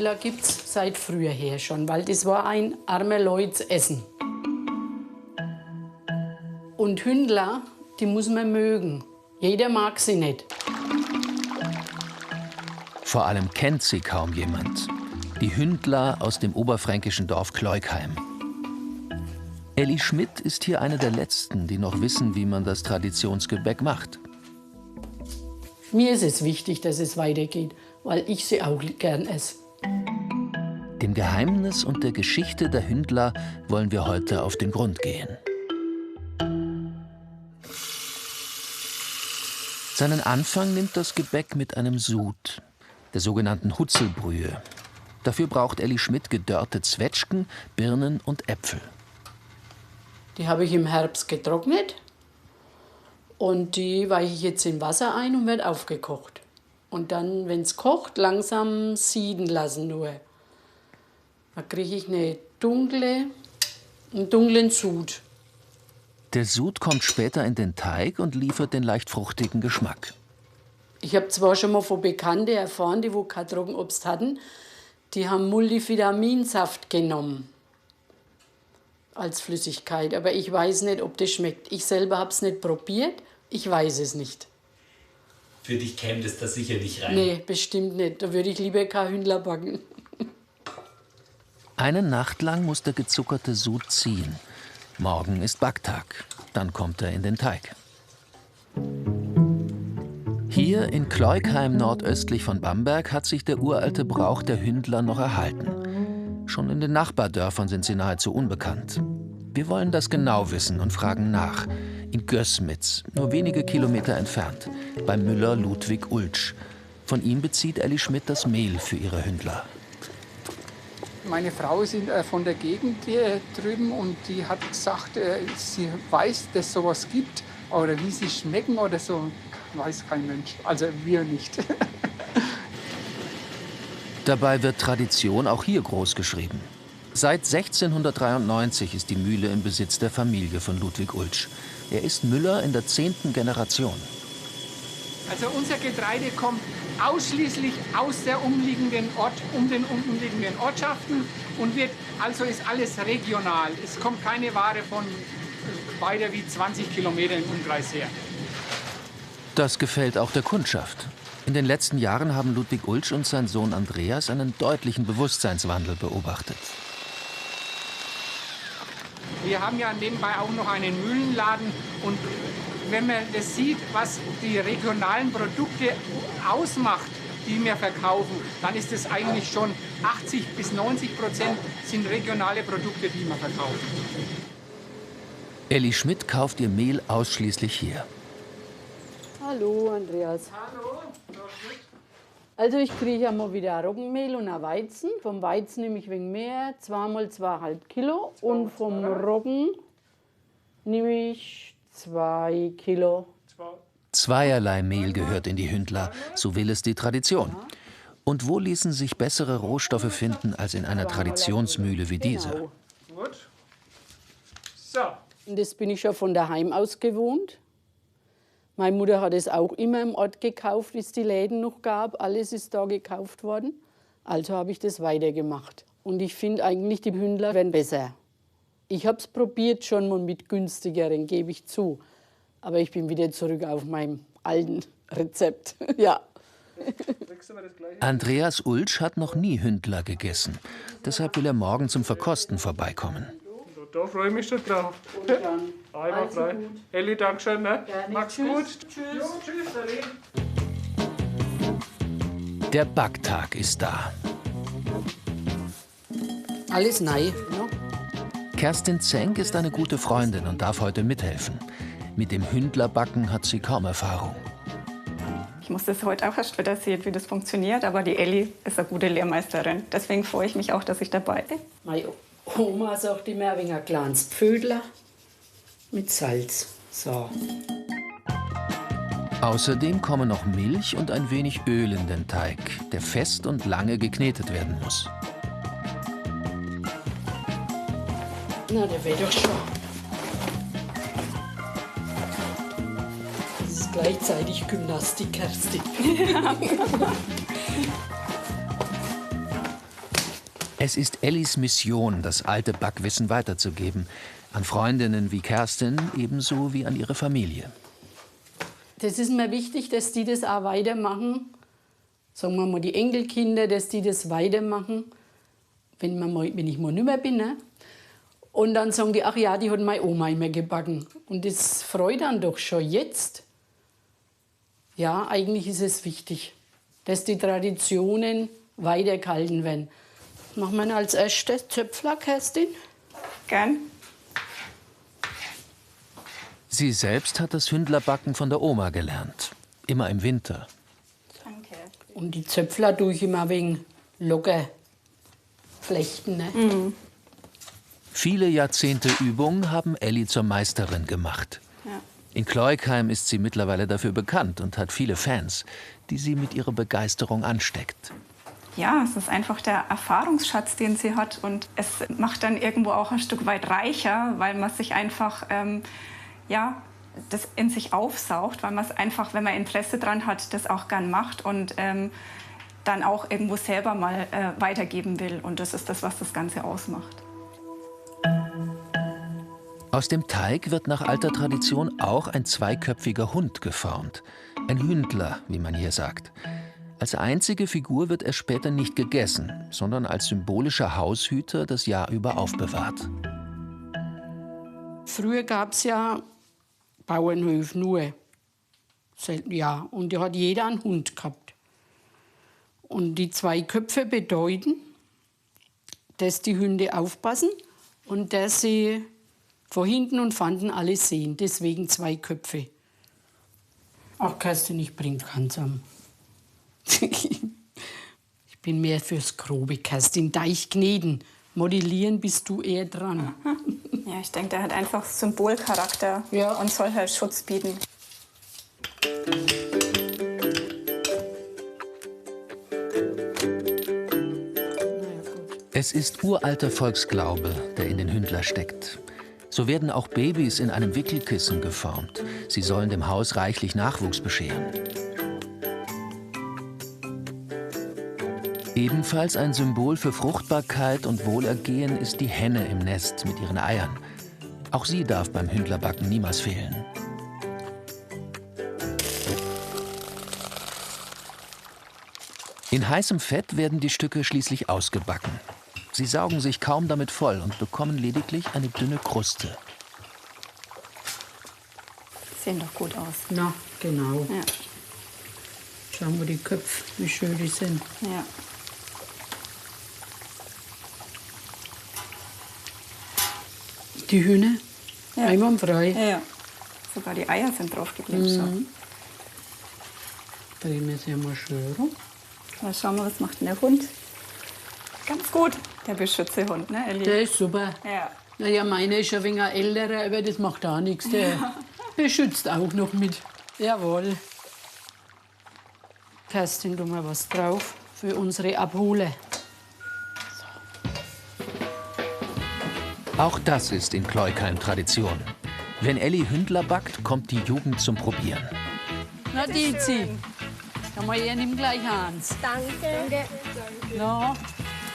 Hündler gibt es seit früher her schon, weil das war ein armer Leuts Essen. Und Hündler, die muss man mögen. Jeder mag sie nicht. Vor allem kennt sie kaum jemand. Die Hündler aus dem oberfränkischen Dorf Kleukheim. Elli Schmidt ist hier eine der Letzten, die noch wissen, wie man das Traditionsgebäck macht. Mir ist es wichtig, dass es weitergeht, weil ich sie auch gern esse. Dem Geheimnis und der Geschichte der Hündler wollen wir heute auf den Grund gehen. Seinen Anfang nimmt das Gebäck mit einem Sud, der sogenannten Hutzelbrühe. Dafür braucht Elli Schmidt gedörrte Zwetschgen, Birnen und Äpfel. Die habe ich im Herbst getrocknet und die weiche ich jetzt in Wasser ein und wird aufgekocht. Und dann, wenn es kocht, langsam sieden lassen nur. Dann kriege ich einen dunklen Sud. Der Sud kommt später in den Teig und liefert den leicht fruchtigen Geschmack. Ich habe zwar schon mal von Bekannten erfahren, die kein Trockenobst hatten, die haben Multivitaminsaft genommen als Flüssigkeit. Aber ich weiß nicht, ob das schmeckt. Ich selber habe es nicht probiert. Ich weiß es nicht. Für dich käme das da sicher nicht rein? Nee, bestimmt nicht. Da würde ich lieber kein Hündler backen. Eine Nacht lang muss der gezuckerte Sud ziehen. Morgen ist Backtag. Dann kommt er in den Teig. Hier in Kleukheim nordöstlich von Bamberg hat sich der uralte Brauch der Hündler noch erhalten. Schon in den Nachbardörfern sind sie nahezu unbekannt. Wir wollen das genau wissen und fragen nach. In Gößmitz, nur wenige Kilometer entfernt, beim Müller Ludwig Ultsch. Von ihm bezieht Elli Schmidt das Mehl für ihre Hündler. Meine Frau ist von der Gegend hier drüben und die hat gesagt, sie weiß, dass es sowas gibt. Oder wie sie schmecken oder so, weiß kein Mensch. Also wir nicht. Dabei wird Tradition auch hier groß geschrieben. Seit 1693 ist die Mühle im Besitz der Familie von Ludwig Ultsch. Er ist Müller in der 10. Generation. Also unser Getreide kommt ausschließlich aus der den umliegenden Ortschaften und also ist alles regional. Es kommt keine Ware von weiter wie 20 Kilometer im Umkreis her. Das gefällt auch der Kundschaft. In den letzten Jahren haben Ludwig Ultsch und sein Sohn Andreas einen deutlichen Bewusstseinswandel beobachtet. Wir haben ja nebenbei auch noch einen Mühlenladen und wenn man das sieht, was die regionalen Produkte ausmacht, die wir verkaufen, dann ist es eigentlich schon 80% bis 90% sind regionale Produkte, die wir verkaufen. Elli Schmidt kauft ihr Mehl ausschließlich hier. Hallo, Andreas. Hallo. Also ich kriege ja mal wieder Roggenmehl und ein Weizen. Vom Weizen nehme ich wegen mehr, 2 mal 2,5 Kilo. Und vom Roggen nehme ich 2 Kilo. Zweierlei Mehl gehört in die Hündler, so will es die Tradition. Und wo ließen sich bessere Rohstoffe finden als in einer Traditionsmühle wie diese? Genau. Gut. So. Und das bin ich schon von daheim aus gewohnt. Meine Mutter hat es auch immer im Ort gekauft, wie es die Läden noch gab. Alles ist da gekauft worden. Also habe ich das weitergemacht. Und ich finde eigentlich, die Hündler werden besser. Ich habe es probiert schon mal mit günstigeren, gebe ich zu. Aber ich bin wieder zurück auf meinem alten Rezept. Ja. Andreas Ultsch hat noch nie Hündler gegessen. Deshalb will er morgen zum Verkosten vorbeikommen. Da freue ich mich schon drauf. Einmal frei. Elli, danke schön. Ne? Mach's gut. Tschüss. Jo, tschüss. Der Backtag ist da. Alles neu. Ne? Kerstin Zenk ist eine gute Freundin und darf heute mithelfen. Mit dem Hündlerbacken hat sie kaum Erfahrung. Ich muss das heute auch erst wieder sehen, wie das funktioniert. Aber die Elli ist eine gute Lehrmeisterin. Deswegen freue ich mich auch, dass ich dabei bin. Meine Oma sagt immer ein wenig ein kleines Pfödler mit Salz. So. Außerdem kommen noch Milch und ein wenig Öl in den Teig, der fest und lange geknetet werden muss. Na, der wird doch schon. Das ist gleichzeitig Gymnastik, Kerstin. Es ist Ellis Mission, das alte Backwissen weiterzugeben. An Freundinnen wie Kerstin, ebenso wie an ihre Familie. Das ist mir wichtig, dass die das auch weitermachen. Sagen wir mal, die Enkelkinder, dass die das weitermachen, wenn ich mal nicht mehr bin. Ne? Und dann sagen die, ach ja, die hat meine Oma immer gebacken. Und das freut dann doch schon jetzt. Ja, eigentlich ist es wichtig, dass die Traditionen weitergehalten werden. Machen wir als erstes Zöpfler, Kerstin? Gern. Sie selbst hat das Hündlerbacken von der Oma gelernt. Immer im Winter. Danke. Und die Zöpfler tue ich immer wegen locker flechten. Ne? Viele Jahrzehnte Übung haben Elli zur Meisterin gemacht. Ja. In Kleukheim ist sie mittlerweile dafür bekannt und hat viele Fans, die sie mit ihrer Begeisterung ansteckt. Ja, es ist einfach der Erfahrungsschatz, den sie hat. Und es macht dann irgendwo auch ein Stück weit reicher, weil man sich einfach das in sich aufsaugt, weil man es einfach, wenn man Interesse dran hat, das auch gern macht und dann auch irgendwo selber mal weitergeben will. Und das ist das, was das Ganze ausmacht. Aus dem Teig wird nach alter Tradition auch ein zweiköpfiger Hund geformt. Ein Hündler, wie man hier sagt. Als einzige Figur wird er später nicht gegessen, sondern als symbolischer Haushüter das Jahr über aufbewahrt. Früher gab es ja Bauernhöfe nur. Ja, und da hat jeder einen Hund gehabt. Und die zwei Köpfe bedeuten, dass die Hunde aufpassen und dass sie vor hinten und vorne alles sehen. Deswegen zwei Köpfe. Ach, Kerstin, ich bring keins am. Ich bin mehr fürs Grobe, Kerstin. Deichkneten. Modellieren bist du eher dran. Ja, ich denke, der hat einfach Symbolcharakter und soll halt Schutz bieten. Es ist uralter Volksglaube, der in den Hündler steckt. So werden auch Babys in einem Wickelkissen geformt. Sie sollen dem Haus reichlich Nachwuchs bescheren. Ebenfalls ein Symbol für Fruchtbarkeit und Wohlergehen ist die Henne im Nest mit ihren Eiern. Auch sie darf beim Hündlerbacken niemals fehlen. In heißem Fett werden die Stücke schließlich ausgebacken. Sie saugen sich kaum damit voll und bekommen lediglich eine dünne Kruste. Sehen doch gut aus. Na, genau. Ja. Schauen wir die Köpfe, wie schön die sind. Ja. Die Hühner, Ja. einwandfrei. Ja. Sogar die Eier sind drauf geblieben. Schon. Drehen wir sie mal schön rum. Mal schauen wir, was macht denn der Hund? Ganz gut. Der Beschützehund, ne, Elli? Der ist super. Ja. Naja, meine ist ein wenig älterer, aber das macht auch nichts. Der beschützt auch noch mit. Jawohl. Kerstin, tu mal was drauf für unsere Abholer. Auch das ist in Kleukheim Tradition. Wenn Elli Hündler backt, kommt die Jugend zum Probieren. Na, Dizi. Komm mal her, nimm gleich Hans. Danke. Na,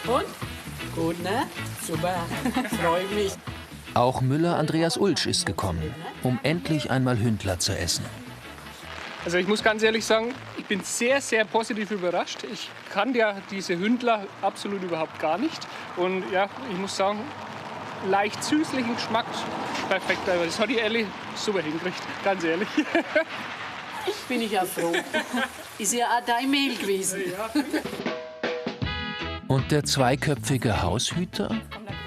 und? Gut, ne? Super. Freue mich. Auch Müller Andreas Ulsch ist gekommen, um endlich einmal Hündler zu essen. Also ich muss ganz ehrlich sagen, ich bin sehr, sehr positiv überrascht. Ich kannte ja diese Hündler absolut überhaupt gar nicht. Und ja, ich muss sagen, leicht süßlichen Geschmack, perfekt. Aber das hat die Elli super hingekriegt, ganz ehrlich. Bin ich ja froh. Ist ja auch dein Mehl gewesen. Und der zweiköpfige Haushüter,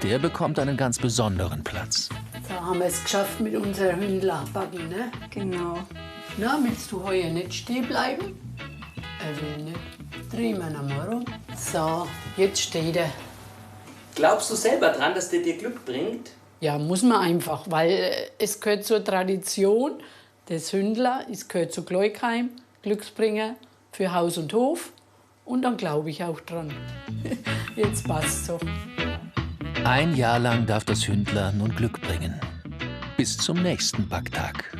der bekommt einen ganz besonderen Platz. So haben wir es geschafft mit unserer Hündlerbacken, ne? Genau. Na, willst du heuer nicht stehen bleiben? Er will nicht. Drehen wir noch mal rum. So, jetzt steht er. Glaubst du selber dran, dass der dir Glück bringt? Ja, muss man einfach, weil es gehört zur Tradition. Das Hündler, es gehört zu Kleukheim, Glücksbringer für Haus und Hof. Und dann glaube ich auch dran. Jetzt passt's so. Ein Jahr lang darf das Hündler nun Glück bringen. Bis zum nächsten Backtag.